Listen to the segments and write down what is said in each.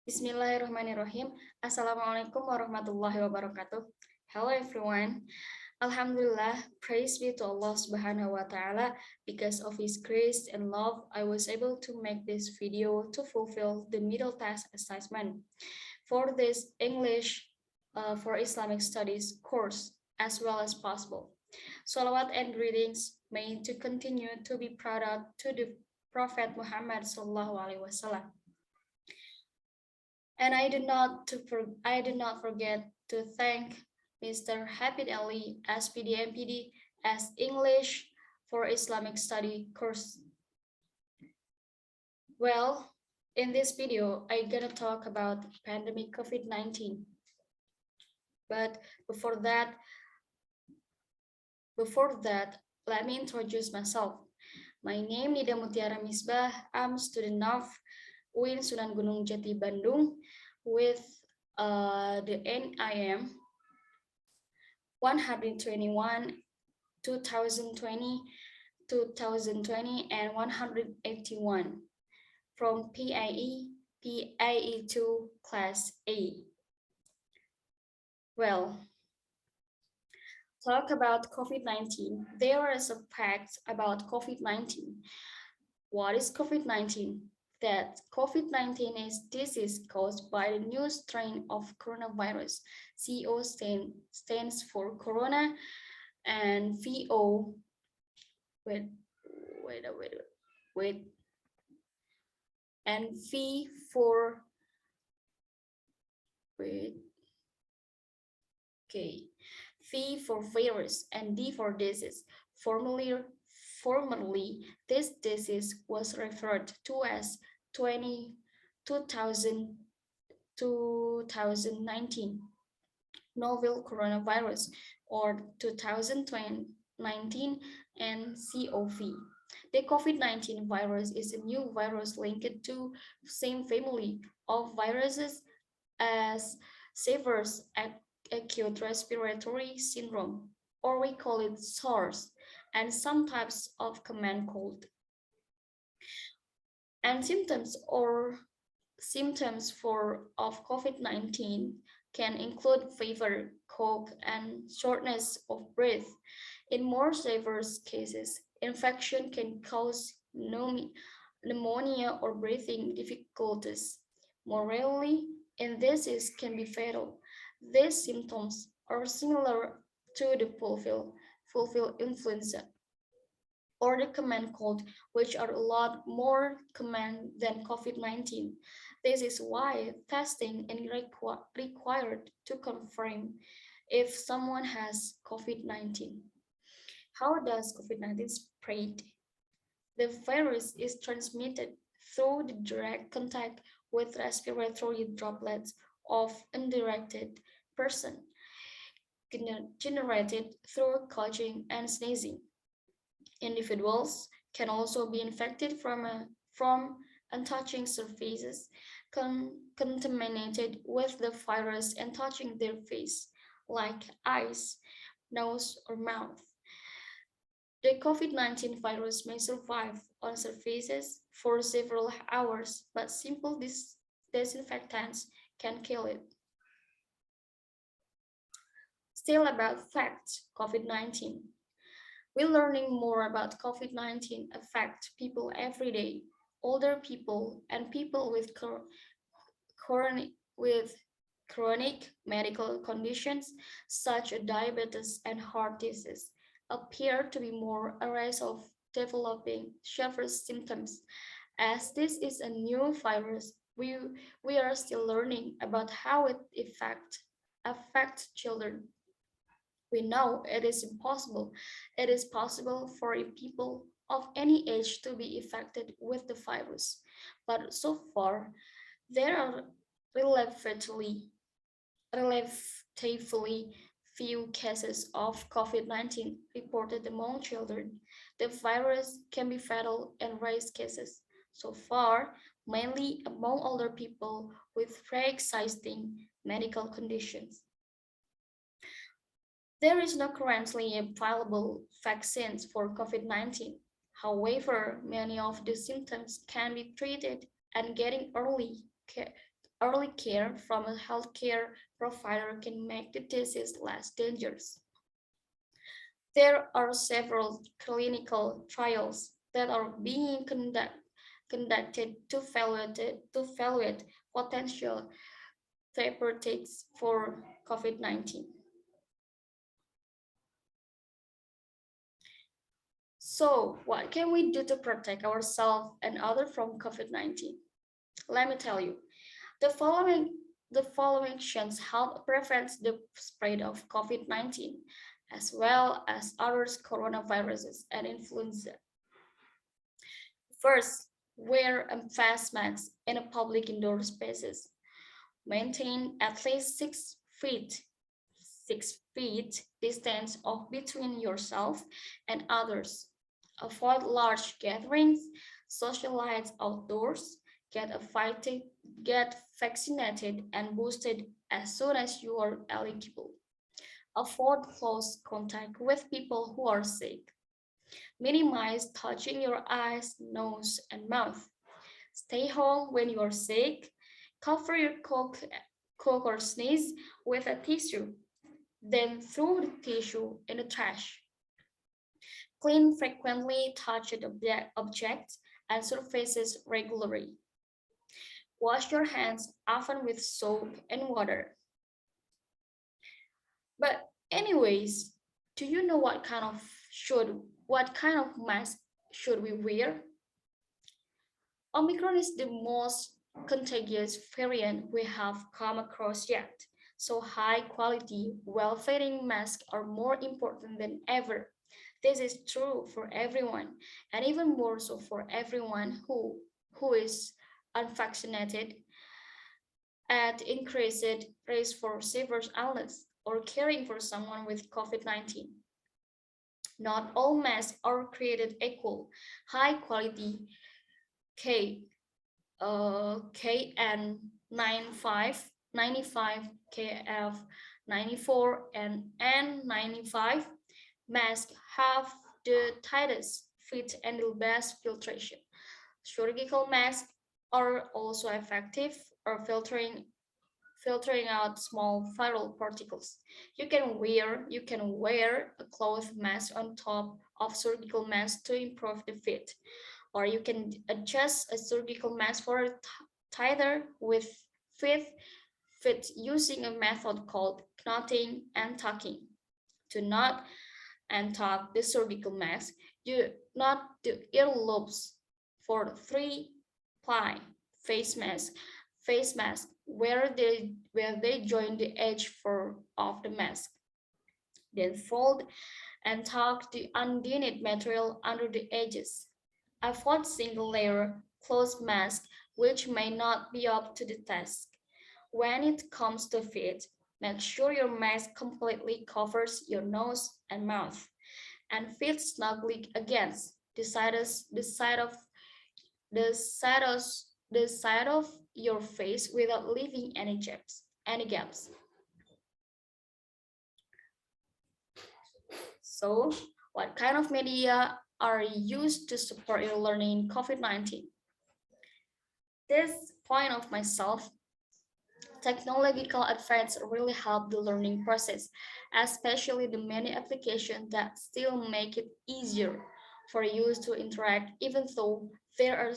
Bismillahirrahmanirrahim. Assalamualaikum warahmatullahi wabarakatuh. Hello everyone. Alhamdulillah, praise be to Allah Subhanahu wa Ta'ala. Because of His grace and love, I was able to make this video to fulfill the middle task assessment for this English for Islamic Studies course as well as possible. Salawat and greetings may to continue to be proud to the Prophet Muhammad Sallallahu Alaihi Wasallam. And I did not forget to thank Mr. Hapid Ali as PDMPD as English for Islamic Study course. Well, in this video, I'm gonna talk about pandemic COVID-19. But before that, let me introduce myself. My name Nida Mutiara Misbah. I'm student of UIN Sunan Gunung Jati Bandung with the NIM 121, 2020, 2020, and 181 from PAE2 Class A. Well, talk about COVID-19. There are some facts about COVID-19. What is COVID-19? That COVID-19 is disease caused by the new strain of coronavirus. CO stands for corona, and VO, and V for, V for virus, and D for disease. Formerly, this disease was referred to as 2019 novel coronavirus or 2019 nCoV. The COVID-19 virus is a new virus linked to the same family of viruses as severe acute respiratory syndrome, or we call it SARS, and some types of common cold. And symptoms of COVID-19 can include fever, cough, and shortness of breath. In more severe cases, infection can cause pneumonia or breathing difficulties. More rarely, and disease can be fatal. These symptoms are similar to the fulfill influenza or the common cold, which are a lot more common than COVID-19. This is why testing is required to confirm if someone has COVID-19. How does COVID-19 spread? The virus is transmitted through the direct contact with respiratory droplets of undirected person, generated through coughing and sneezing. Individuals can also be infected from untouching surfaces contaminated with the virus and touching their face, like eyes, nose, or mouth. The COVID-19 virus may survive on surfaces for several hours, but simple disinfectants can kill it. Still about facts, COVID-19. We're learning more about COVID-19 affect people every day, older people and people with chronic medical conditions such as diabetes and heart disease appear to be more at risk of developing severe symptoms. As this is a new virus, we are still learning about how it affects children. We know it is possible for people of any age to be affected with the virus, but so far there are relatively few cases of COVID-19 reported among children. The virus can be fatal in rare cases. So far, mainly among older people with pre-existing medical conditions. There is no currently available vaccines for COVID-19. However, many of the symptoms can be treated and getting early Early care from a healthcare provider can make the disease less dangerous. There are several clinical trials that are being conducted to evaluate potential therapeutics for COVID-19. So, what can we do to protect ourselves and others from COVID-19? Let me tell you. The following the following actions help prevent the spread of COVID-19 as well as other coronaviruses and influenza. First, wear a face mask in a public indoor spaces. Maintain at least 6 feet distance of between yourself and others. Avoid large gatherings, socialize outdoors, get affected, get vaccinated and boosted as soon as you are eligible. Avoid close contact with people who are sick. Minimize touching your eyes, nose, and mouth. Stay home when you are sick. Cover your cough or sneeze with a tissue. Then throw the tissue in the trash. Clean frequently touched objects and surfaces regularly. Wash your hands often with soap and water. But anyways, do you know what kind of mask should we wear? Omicron is the most contagious variant we have come across yet. So high quality, well-fitting masks are more important than ever. This is true for everyone, and even more so for everyone who is unvaccinated at increased risk for severe illness or caring for someone with COVID-19. Not all masks are created equal. High quality K KN95, KF94, and N95 masks have the tightest fit and the best filtration. Surgical masks are also effective or filtering out small viral particles. You can wear a cloth mask on top of surgical mask to improve the fit, or you can adjust a surgical mask for a tighter with fit fit using a method called knotting and tucking. To knot and tuck the surgical mask, you knot the earlobes for 3-ply face mask where they join the edge of the mask. Then fold and tuck the undineed material under the edges. Avoid single layer cloth mask which may not be up to the task. When it comes to fit, make sure your mask completely covers your nose and mouth and fits snugly against the side of the side of your face without leaving any gaps. So, what kind of media are used to support your learning in COVID-19? This point of myself, technological advance really help the learning process, especially the many applications that still make it easier for you to interact, even though there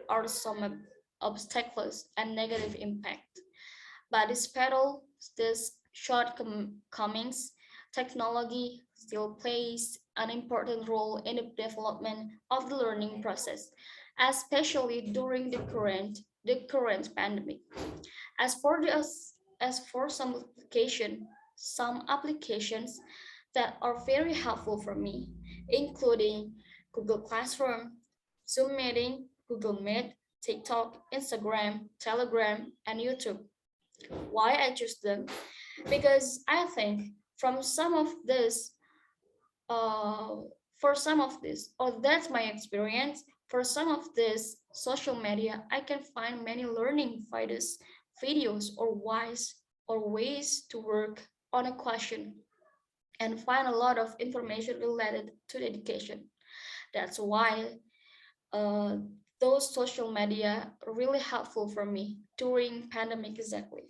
are some obstacles and negative impact. But despite all these shortcomings, technology still plays an important role in the development of the learning process, especially during the current pandemic. As for the as for some applications that are very helpful for me, including Google Classroom, Zoom Meeting, Google Meet, TikTok, Instagram, Telegram, and YouTube. Why I choose them? Because I think from some of this, uh, for some of this, or that's my experience, for some of this social media, I can find many learning videos or ways to work on a question and find a lot of information related to the education. That's why uh, those social media really helpful for me during pandemic exactly.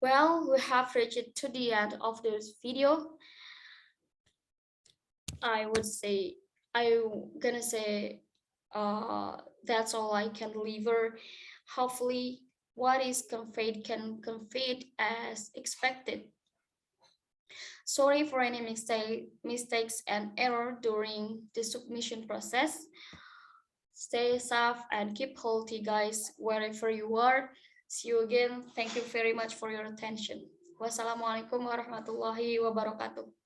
Well, we have reached to the end of this video. I would say I'm gonna say that's all I can deliver. Hopefully, what is conveyed can conveyed as expected. Sorry for any mistakes and error during the submission process. Stay safe and keep healthy, guys, wherever you are. See you again. Thank you very much for your attention. Wassalamualaikum warahmatullahi wabarakatuh.